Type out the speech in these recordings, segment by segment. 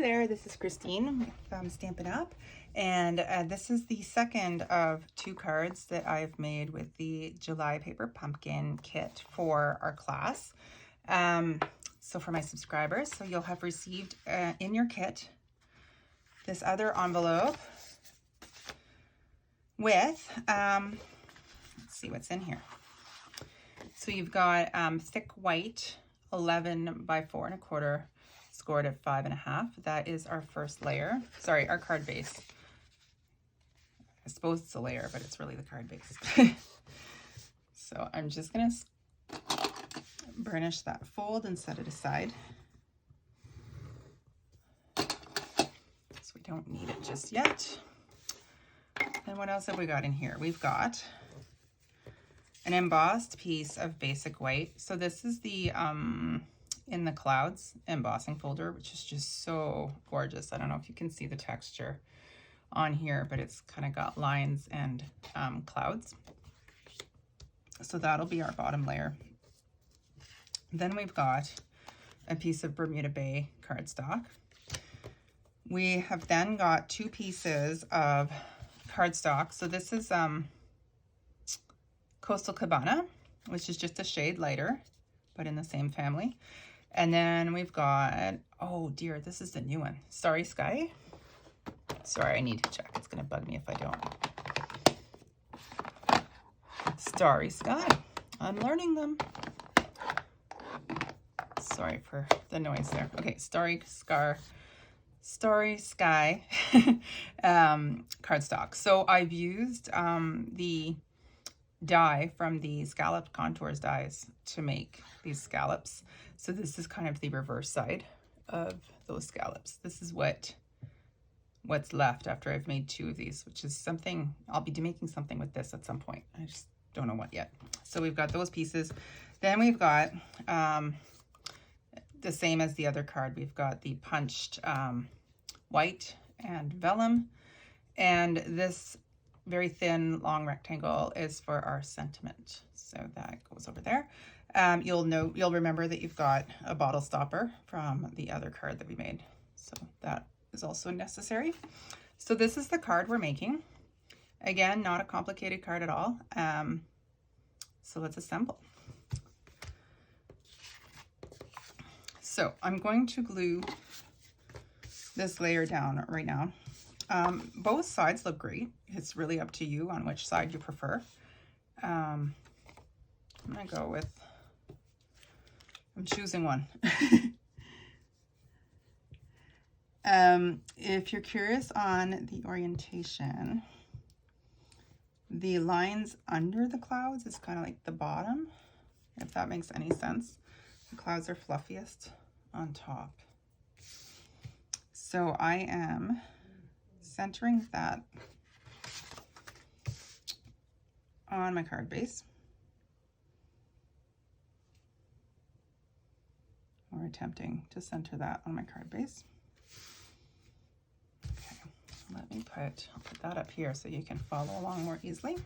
there, this is Christine from Stampin' Up, and this is the second of 2 cards that I've made with the July Paper Pumpkin kit for our class. So for my subscribers, so you'll have received in your kit this other envelope with, let's see what's in here. So you've got thick white 11 by 4 1/4, scored at 5 1/2. That is our first layer. Sorry, our card base. I suppose it's a layer, but it's really the card base. So I'm just gonna burnish that fold and set it aside. So we don't need it just yet. And what else have we got in here? We've got an embossed piece of basic white. So this is the In the Clouds embossing folder, which is just so gorgeous. I don't know if you can see the texture on here, but it's kind of got lines and clouds. So that'll be our bottom layer. Then we've got a piece of Bermuda Bay cardstock. We have then got 2 pieces of cardstock. So this is Coastal Cabana, which is just a shade lighter, but in the same family. And then we've got, oh dear, this is the new one, Starry Sky. Sorry, I need to check. It's going to bug me if I don't. Starry Sky. I'm learning them. Sorry for the noise there. Okay, Starry Sky cardstock. So I've used the die from the Scalloped Contours dies to make these scallops. So this is kind of the reverse side of those scallops. This is what's left after I've made 2 of these, which is something, I'll be making something with this at some point. I just don't know what yet. So we've got those pieces. Then we've got the same as the other card. We've got the punched white and vellum. And this very thin, long rectangle is for our sentiment. So that goes over there. You'll remember that you've got a bottle stopper from the other card that we made. So that is also necessary. So this is the card we're making. Again, not a complicated card at all. So let's assemble. So I'm going to glue this layer down right now. Both sides look great. It's really up to you on which side you prefer. I'm gonna go with, I'm choosing one. If you're curious on the orientation, the lines under the clouds is kind of like the bottom, if that makes any sense. The clouds are fluffiest on top. So I am centering that on my card base, or attempting to center that on my card base. Okay, I'll put that up here so you can follow along more easily.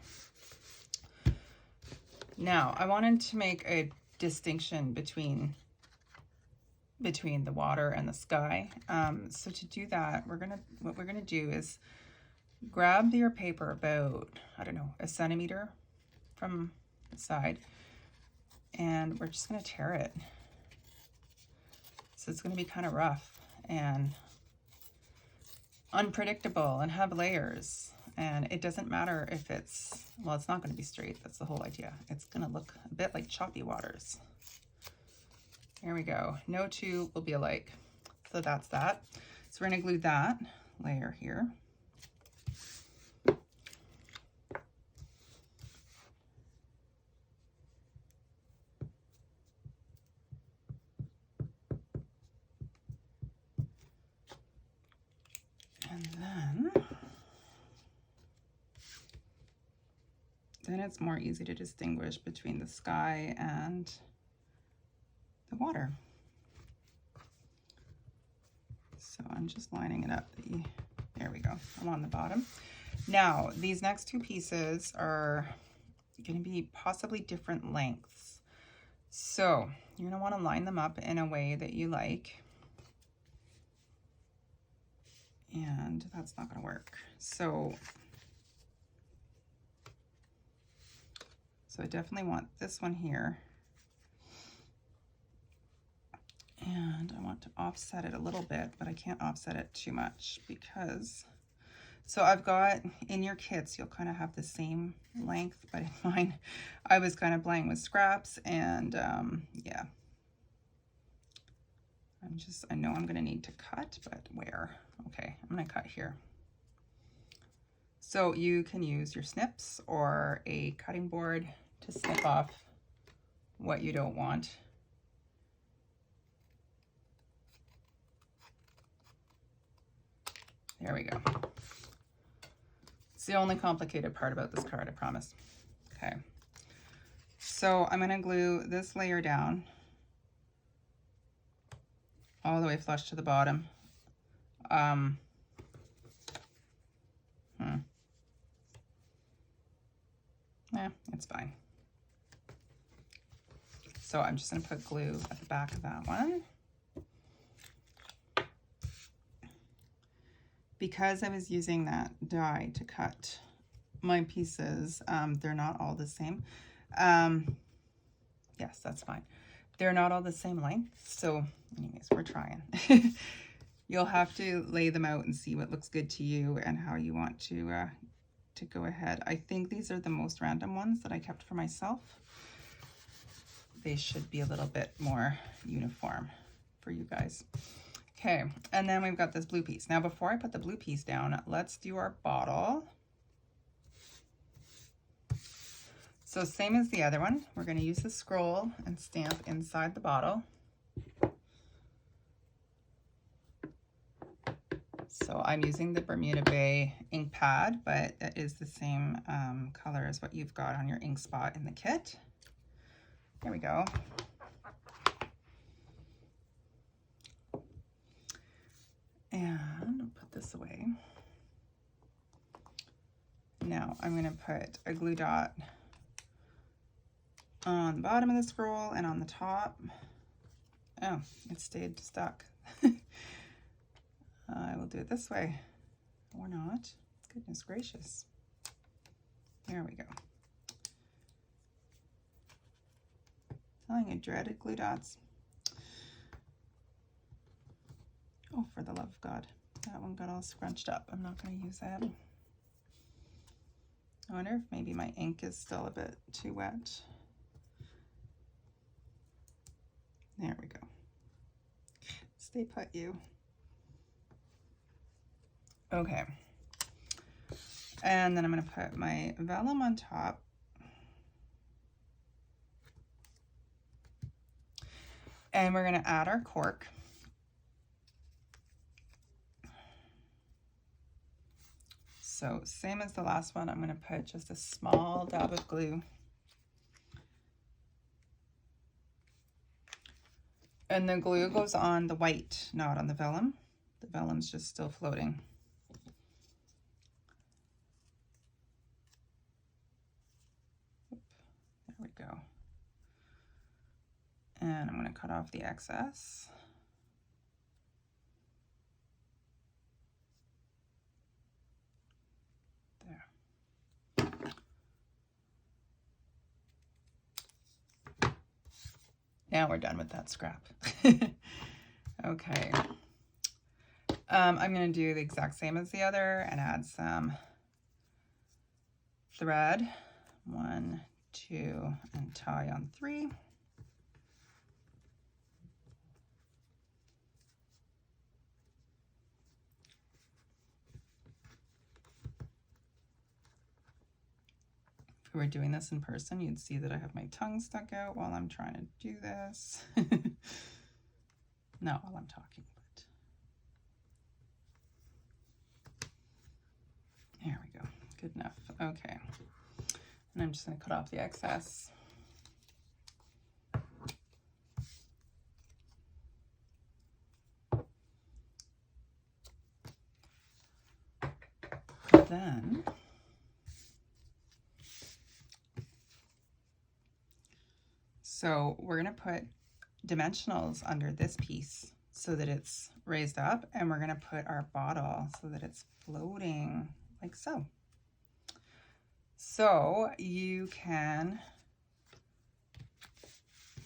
Now I wanted to make a distinction between the water and the sky. So to do that, what we're gonna do is grab your paper about, I don't know, 1 centimeter from the side, and we're just gonna tear it. So it's gonna be kind of rough and unpredictable and have layers. And it doesn't matter if it's, well, it's not gonna be straight. That's the whole idea. It's gonna look a bit like choppy waters. Here we go. No 2 will be alike. So that's that. So we're going to glue that layer here. And then it's more easy to distinguish between the sky and the water. So I'm just lining it up. There we go. I'm on the bottom. Now, these next 2 pieces are going to be possibly different lengths. So you're going to want to line them up in a way that you like. and that's not going to work. So I definitely want this one here. And I want to offset it a little bit, but I can't offset it too much because, so I've got, in your kits, you'll kind of have the same length, but in mine, I was kind of playing with scraps and yeah. I know I'm gonna need to cut, but where? Okay, I'm gonna cut here. So you can use your snips or a cutting board to snip off what you don't want. There we go. It's the only complicated part about this card, I promise. Okay. So I'm gonna glue this layer down all the way flush to the bottom. Yeah, it's fine. So I'm just gonna put glue at the back of that one. Because I was using that die to cut my pieces, they're not all the same. Yes, that's fine. They're not all the same length. So anyways, we're trying. You'll have to lay them out and see what looks good to you and how you want to go ahead. I think these are the most random ones that I kept for myself. They should be a little bit more uniform for you guys. Okay, and then we've got this blue piece. Now, before I put the blue piece down, let's do our bottle. So same as the other one, we're going to use the scroll and stamp inside the bottle. So I'm using the Bermuda Bay ink pad, but it is the same color as what you've got on your ink spot in the kit. There we go. And I'll put this away. Now I'm going to put a glue dot on the bottom of the scroll and on the top. Oh, it stayed stuck. I will do it this way, or not. Goodness gracious. There we go. Telling you, dreaded glue dots. Oh, for the love of God. That one got all scrunched up. I'm not going to use that. I wonder if maybe my ink is still a bit too wet. There we go. Stay put, you. Okay. And then I'm going to put my vellum on top. And we're going to add our cork. So same as the last one, I'm going to put just a small dab of glue. And the glue goes on the white, not on the vellum. The vellum's just still floating. There we go. And I'm going to cut off the excess. Now we're done with that scrap. Okay. I'm going to do the exact same as the other and add some thread. 1, 2, and tie on 3. If we were doing this in person, you'd see that I have my tongue stuck out while I'm trying to do this. Not while I'm talking, but there we go. Good enough. Okay. And I'm just going to cut off the excess. Then so we're going to put dimensionals under this piece so that it's raised up, and we're going to put our bottle so that it's floating like so. So you can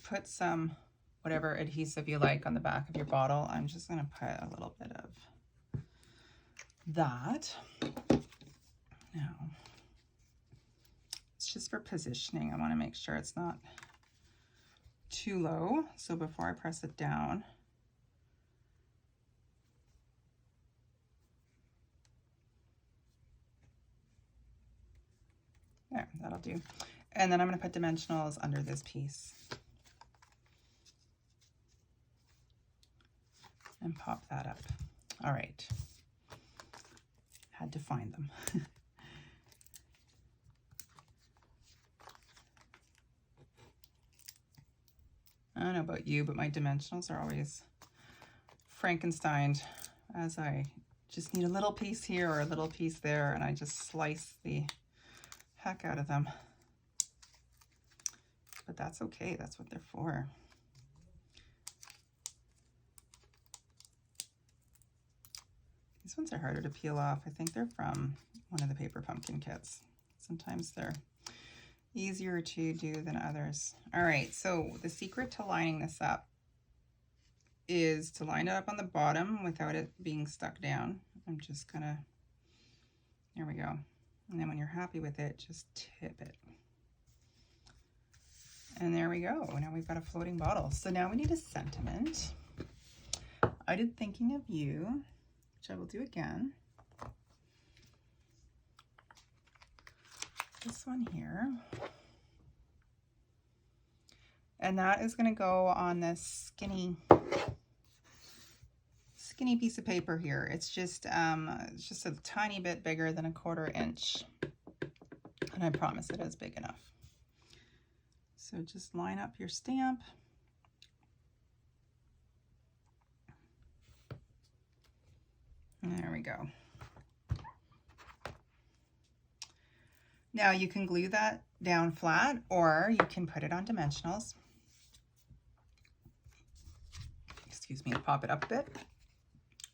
put some whatever adhesive you like on the back of your bottle. I'm just going to put a little bit of that. Now, it's just for positioning. I want to make sure it's not too low. So before I press it down, there, that'll do. And then I'm going to put dimensionals under this piece and pop that up. All right. Had to find them. I don't know about you, but my dimensionals are always Frankensteined, as I just need a little piece here or a little piece there, and I just slice the heck out of them. But that's okay, that's what they're for. These ones are harder to peel off. I think they're from one of the paper pumpkin kits. Sometimes they're easier to do than others. All right, so the secret to lining this up is to line it up on the bottom without it being stuck down. I'm just gonna, there we go. And then when you're happy with it, just tip it. And there we go. Now we've got a floating bottle. So now we need a sentiment. I did Thinking of You, which I will do again. This one here. And that is going to go on this skinny piece of paper here. It's just a tiny bit bigger than 1/4 inch. And I promise it is big enough. So just line up your stamp. There we go. Now you can glue that down flat, or you can put it on dimensionals. Excuse me, pop it up a bit.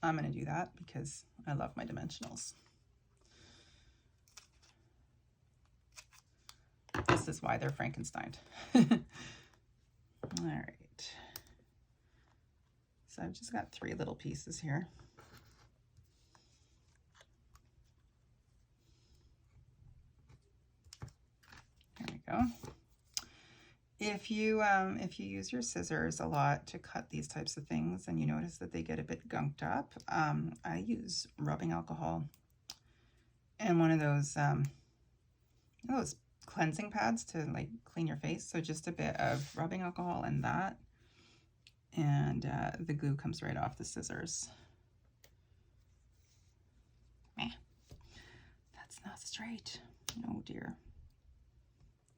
I'm going to do that because I love my dimensionals. This is why they're Frankenstein. All right. So I've just got 3 little pieces here. There we go. If you use your scissors a lot to cut these types of things and you notice that they get a bit gunked up, I use rubbing alcohol and one of those cleansing pads to like clean your face. So just a bit of rubbing alcohol and that, and the glue comes right off the scissors. That's not straight. Oh dear.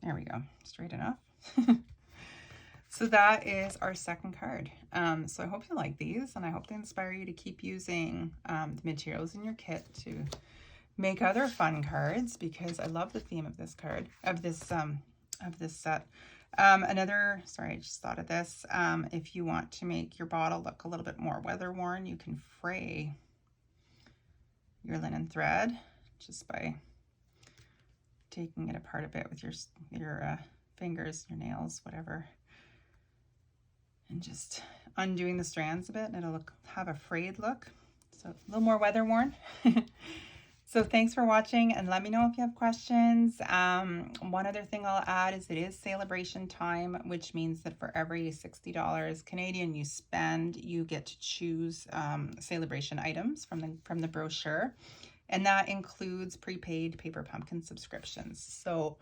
There we go. Straight enough. So that is our second card. So I hope you like these, and I hope they inspire you to keep using the materials in your kit to make other fun cards, because I love the theme of this card, of this set. Sorry, I just thought of this. If you want to make your bottle look a little bit more weather worn, you can fray your linen thread just by taking it apart a bit with your fingers, your nails, whatever, and just undoing the strands a bit, and it'll have a frayed look, so a little more weather worn. So thanks for watching, and let me know if you have questions. One other thing I'll add is it is sale-a-bration time, which means that for every $60 Canadian you spend, you get to choose sale-a-bration items from the brochure, and that includes prepaid paper pumpkin subscriptions. So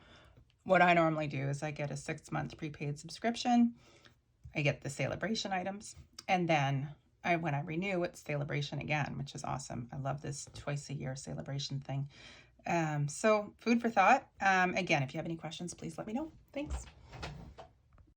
what I normally do is I get a 6-month prepaid subscription, I get the sale-a-bration items, and then when I renew, it's sale-a-bration again, which is awesome. I love this twice-a-year sale-a-bration thing. So food for thought. Again, if you have any questions, please let me know. Thanks.